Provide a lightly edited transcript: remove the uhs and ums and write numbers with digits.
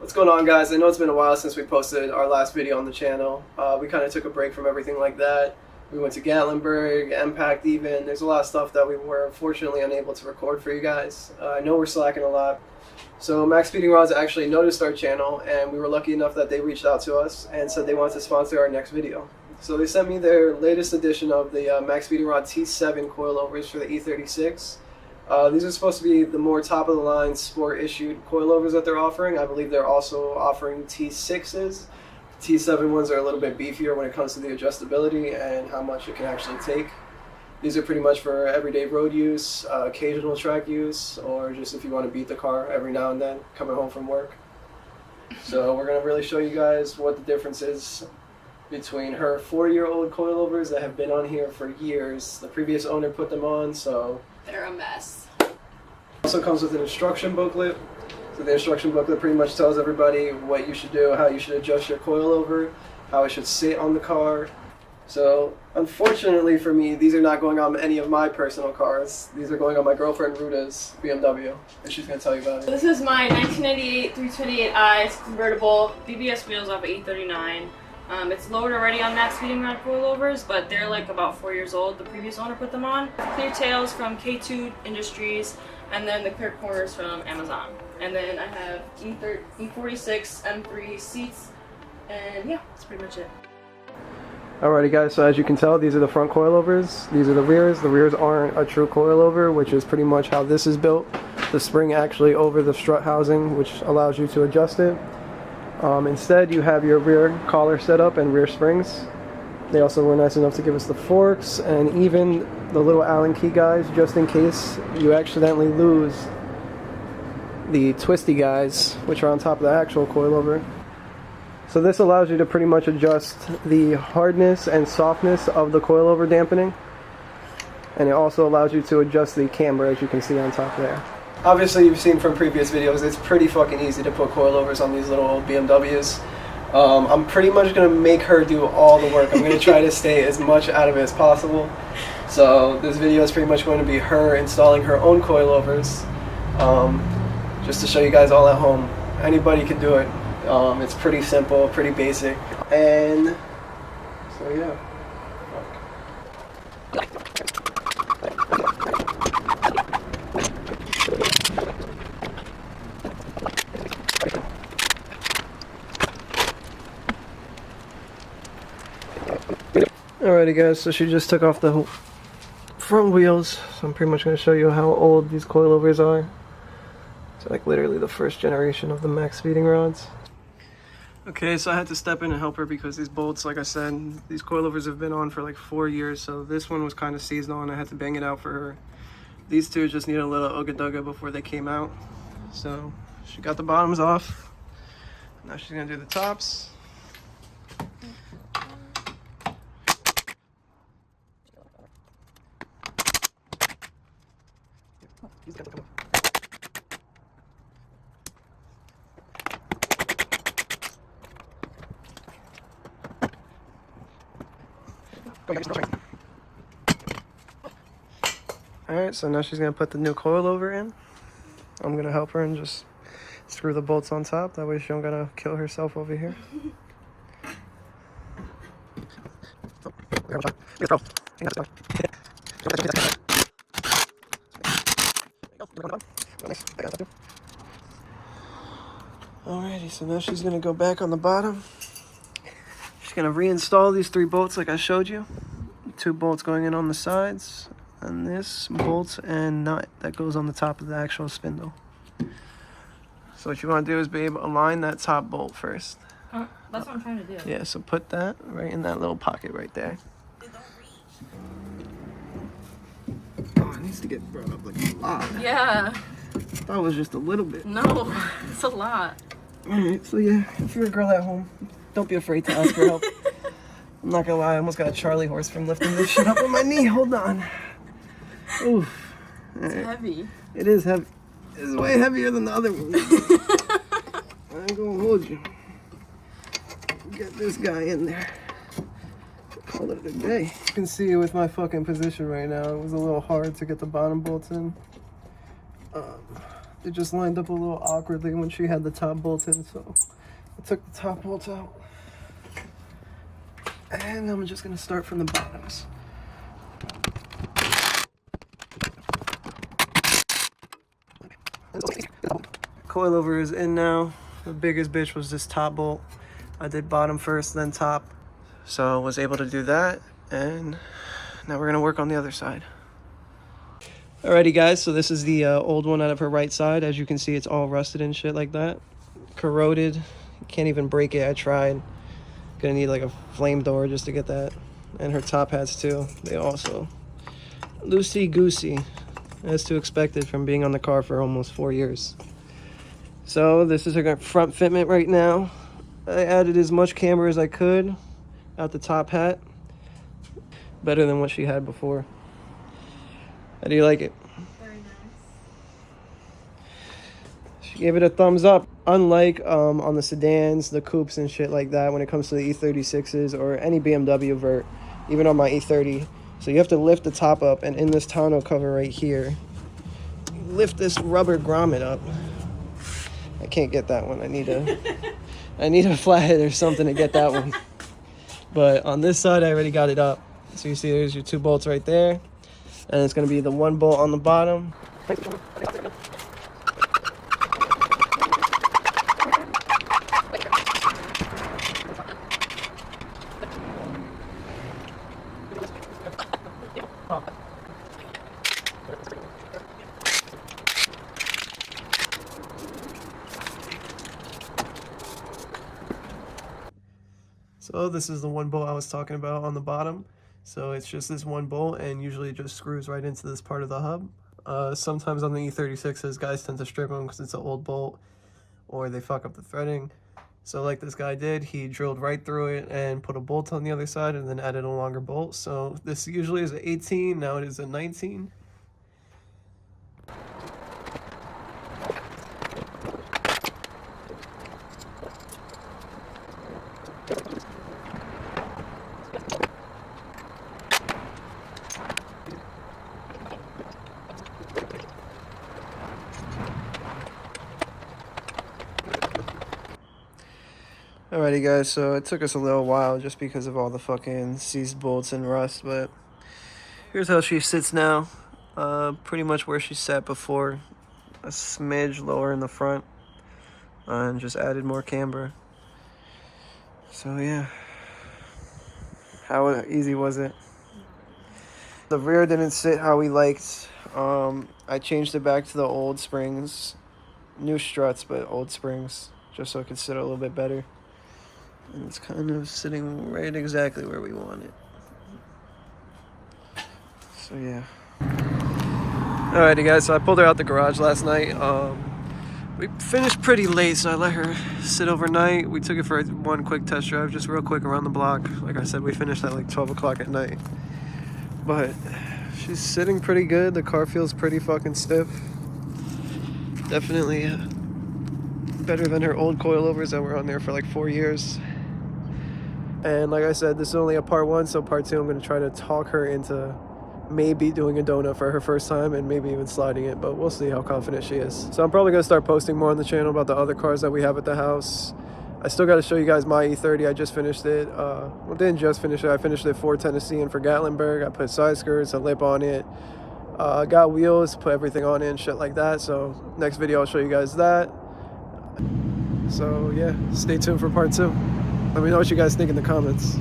What's going on, guys? I know it's been a while since we posted our last video on the channel. We kind of took a break from everything like that. We went to Gatlinburg, Impact even. There's a lot of stuff that we were unfortunately unable to record for you guys. I know we're slacking a lot. So MaxpeedingRod's actually noticed our channel, and we were lucky enough that they reached out to us and said they wanted to sponsor our next video. So they sent me their latest edition of the MaxpeedingRod T7 coilovers for the E36. These are supposed to be the more top-of-the-line sport-issued coilovers that they're offering. I believe they're also offering T6s. T7 ones are a little bit beefier when it comes to the adjustability and how much it can actually take. These are pretty much for everyday road use, occasional track use, or just if you want to beat the car every now and then coming home from work. So we're going to really show you guys what the difference is between her 4-year-old coilovers that have been on here for years. The previous owner put them on, so they're a mess. Also comes with an instruction booklet. So the instruction booklet pretty much tells everybody what you should do, how you should adjust your coilover, how it should sit on the car. So unfortunately for me, these are not going on any of my personal cars. These are going on my girlfriend Ruda's BMW, and she's going to tell you about it. This is my 1998 328i. It's convertible, BBS wheels off of E39. It's lowered already on MaxpeedingRod coilovers, but they're like about 4 years old. The previous owner put them on. Clear tails from K2 Industries, and then the clear corners from Amazon. And then I have E46 M3 seats, and yeah, that's pretty much it. Alrighty guys, so as you can tell, these are the front coilovers. These are the rears. The rears aren't a true coilover, which is pretty much how this is built. The spring actually over the strut housing, which allows you to adjust it. Instead, you have your rear collar set up and rear springs. They also were nice enough to give us the forks and even the little Allen key guys, just in case you accidentally lose the twisty guys, which are on top of the actual coilover. So this allows you to pretty much adjust the hardness and softness of the coilover dampening, and it also allows you to adjust the camber, as you can see on top there. Obviously, you've seen from previous videos, it's pretty fucking easy to put coilovers on these little old BMWs. I'm pretty much going to make her do all the work. I'm going to try to stay as much out of it as possible. So this video is pretty much going to be her installing her own coilovers, just to show you guys all at home. Anybody can do it. It's pretty simple, pretty basic, and so yeah. Alrighty guys, so she just took off the front wheels, so I'm pretty much going to show you how old these coilovers are. It's like literally the first generation of the MaxpeedingRods. Okay, so I had to step in and help her because these bolts, like I said, these coilovers have been on for like 4 years, so this one was kind of seasonal and I had to bang it out for her. These two just needed a little ooga-dooga before they came out. So she got the bottoms off. Now she's going to do the tops. He's got to come off. Alright, so now she's going to put the new coilover in. I'm going to help her and just screw the bolts on top. That way she don't got to kill herself over here. Alrighty, so now she's going to go back on the bottom. She's going to reinstall these 3 bolts like I showed you. 2 bolts going in on the sides, and this bolt and nut that goes on the top of the actual spindle. So what you want to do is, babe, align that top bolt first. That's what I'm trying to do. Yeah, so put that right in that little pocket right there. Oh, it needs to get brought up like a lot. Yeah. I thought it was just a little bit. No, it's a lot. Alright, so yeah, if you're a girl at home, don't be afraid to ask for help. I'm not gonna lie, I almost got a Charlie horse from lifting this shit up with my knee. Hold on. Oof. It's heavy. It is heavy. It's way heavier than the other one. I ain't gonna hold you. Get this guy in there. Call it a day. You can see with my fucking position right now, it was a little hard to get the bottom bolts in. It just lined up a little awkwardly when she had the top bolt in, so I took the top bolt out. And I'm just gonna start from the bottoms. Coilover is in now. The biggest bitch was this top bolt. I did bottom first, then top. So I was able to do that, and now we're gonna work on the other side. Alrighty guys, so this is the old one out of her right side. As you can see, it's all rusted and shit like that. Corroded, can't even break it, I tried. Gonna need like a flame door just to get that. And her top hats too, they also loosey-goosey, as to expected from being on the car for almost 4 years. So this is her front fitment right now. I added as much camber as I could out the top hat. Better than what she had before. How do you like it? Very nice. She gave it a thumbs up. Unlike on the sedans, the coupes and shit like that, when it comes to the E36s or any BMW Vert, even on my E30. So you have to lift the top up, and in this tonneau cover right here, you lift this rubber grommet up. I can't get that one. I need a flathead or something to get that one. But on this side, I already got it up. So you see there's your 2 bolts right there. And it's going to be the 1 bolt on the bottom. So this is the 1 bolt I was talking about on the bottom. So it's just this 1 bolt, and usually it just screws right into this part of the hub. Sometimes on the E36s, guys tend to strip them because it's an old bolt, or they fuck up the threading. So like this guy did, he drilled right through it and put a bolt on the other side and then added a longer bolt. So this usually is an 18, now it is a 19. Alrighty guys, so it took us a little while just because of all the fucking seized bolts and rust, but here's how she sits now. Pretty much where she sat before, a smidge lower in the front, and just added more camber. So yeah, how easy was it? The rear didn't sit how we liked. I changed it back to the old springs, new struts but old springs, just so it could sit a little bit better. And it's kind of sitting right exactly where we want it. So yeah. Alrighty guys, so I pulled her out the garage last night. We finished pretty late, so I let her sit overnight. We took it for 1 quick test drive, just real quick around the block. Like I said, we finished at like 12 o'clock at night. But she's sitting pretty good. The car feels pretty fucking stiff. Definitely better than her old coilovers that were on there for like 4 years. And like I said, this is only a part 1, so part 2 I'm going to try to talk her into maybe doing a donut for her first time and maybe even sliding it, but we'll see how confident she is. So I'm probably going to start posting more on the channel about the other cars that we have at the house. I still got to show you guys my E30. I just finished it. Well, didn't just finish it. I finished it for Tennessee and for Gatlinburg. I put side skirts, a lip on it. Got wheels, put everything on it and shit like that. So next video I'll show you guys that. So yeah, stay tuned for part 2. Let me know what you guys think in the comments.